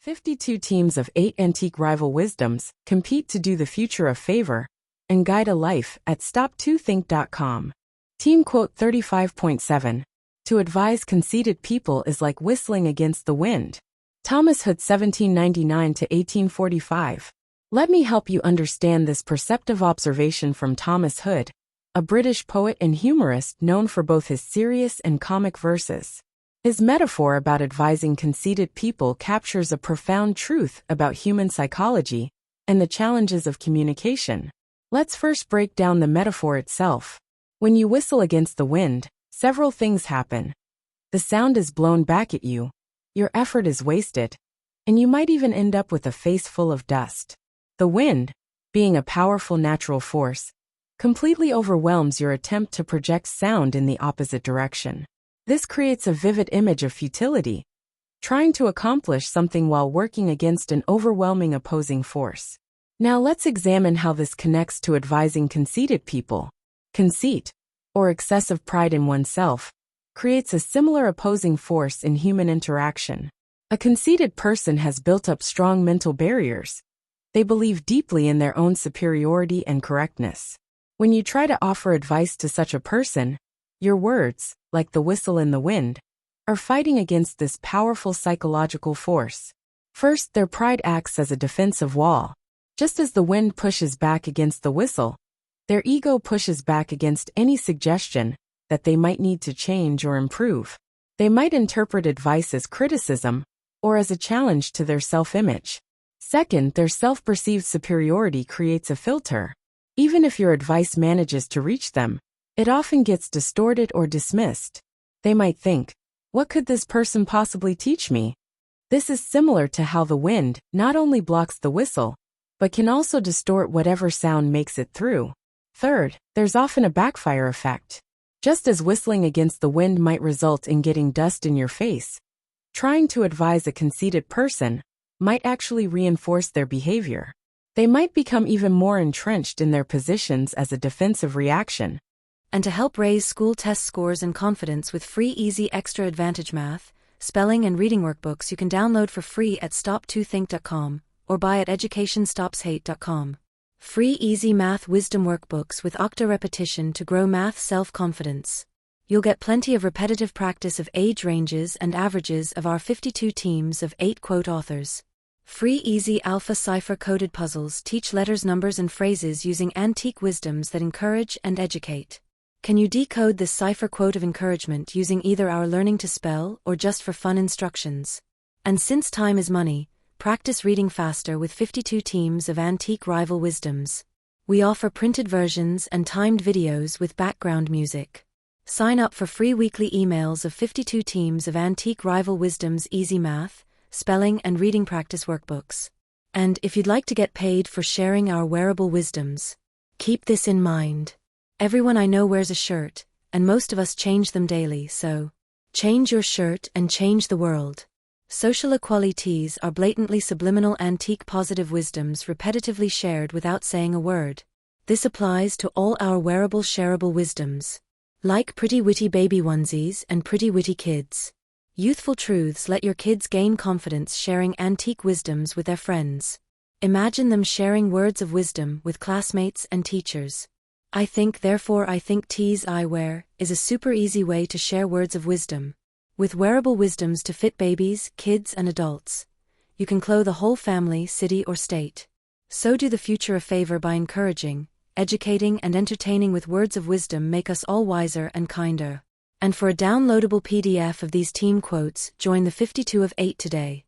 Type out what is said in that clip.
52 teams of 8 antique rival wisdoms compete to do the future a favor and guide a life at stop2think.com. Team quote 35.7. To advise conceited people is like whistling against the wind. Thomas Hood 1799 to 1845. Let me help you understand this perceptive observation from Thomas Hood, a British poet and humorist known for both his serious and comic verses. His metaphor about advising conceited people captures a profound truth about human psychology and the challenges of communication. Let's first break down the metaphor itself. When you whistle against the wind, several things happen. The sound is blown back at you, your effort is wasted, and you might even end up with a face full of dust. The wind, being a powerful natural force, completely overwhelms your attempt to project sound in the opposite direction. This creates a vivid image of futility, trying to accomplish something while working against an overwhelming opposing force. Now let's examine how this connects to advising conceited people. Conceit, or excessive pride in oneself, creates a similar opposing force in human interaction. A conceited person has built up strong mental barriers. They believe deeply in their own superiority and correctness. When you try to offer advice to such a person, your words, like the whistle in the wind, are fighting against this powerful psychological force. First, their pride acts as a defensive wall. Just as the wind pushes back against the whistle, their ego pushes back against any suggestion that they might need to change or improve. They might interpret advice as criticism or as a challenge to their self-image. Second, their self-perceived superiority creates a filter. Even if your advice manages to reach them, it often gets distorted or dismissed. They might think, what could this person possibly teach me? This is similar to how the wind not only blocks the whistle, but can also distort whatever sound makes it through. Third, there's often a backfire effect. Just as whistling against the wind might result in getting dust in your face, trying to advise a conceited person might actually reinforce their behavior. They might become even more entrenched in their positions as a defensive reaction. And to help raise school test scores and confidence with free easy extra advantage math, spelling and reading workbooks you can download for free at stop2think.com or buy at educationstopshate.com. Free easy math wisdom workbooks with octa repetition to grow math self-confidence. You'll get plenty of repetitive practice of age ranges and averages of our 52 teams of 8 quote authors. Free easy alpha cipher-coded puzzles teach letters, numbers and phrases using antique wisdoms that encourage and educate. Can you decode this cipher quote of encouragement using either our Learning to Spell or just for fun instructions? And since time is money, practice reading faster with 52 teams of antique rival wisdoms. We offer printed versions and timed videos with background music. Sign up for free weekly emails of 52 teams of antique rival wisdoms easy math, spelling and reading practice workbooks. And if you'd like to get paid for sharing our wearable wisdoms, keep this in mind. Everyone I know wears a shirt, and most of us change them daily, so change your shirt and change the world. Social equalities are blatantly subliminal antique positive wisdoms repetitively shared without saying a word. This applies to all our wearable shareable wisdoms. Like pretty witty baby onesies and pretty witty kids. Youthful truths let your kids gain confidence sharing antique wisdoms with their friends. Imagine them sharing words of wisdom with classmates and teachers. I think therefore I think tees I wear is a super easy way to share words of wisdom. With wearable wisdoms to fit babies, kids and adults. You can clothe a whole family, city or state. So do the future a favor by encouraging, educating and entertaining with words of wisdom make us all wiser and kinder. And for a downloadable PDF of these team quotes, join the 52 of 8 today.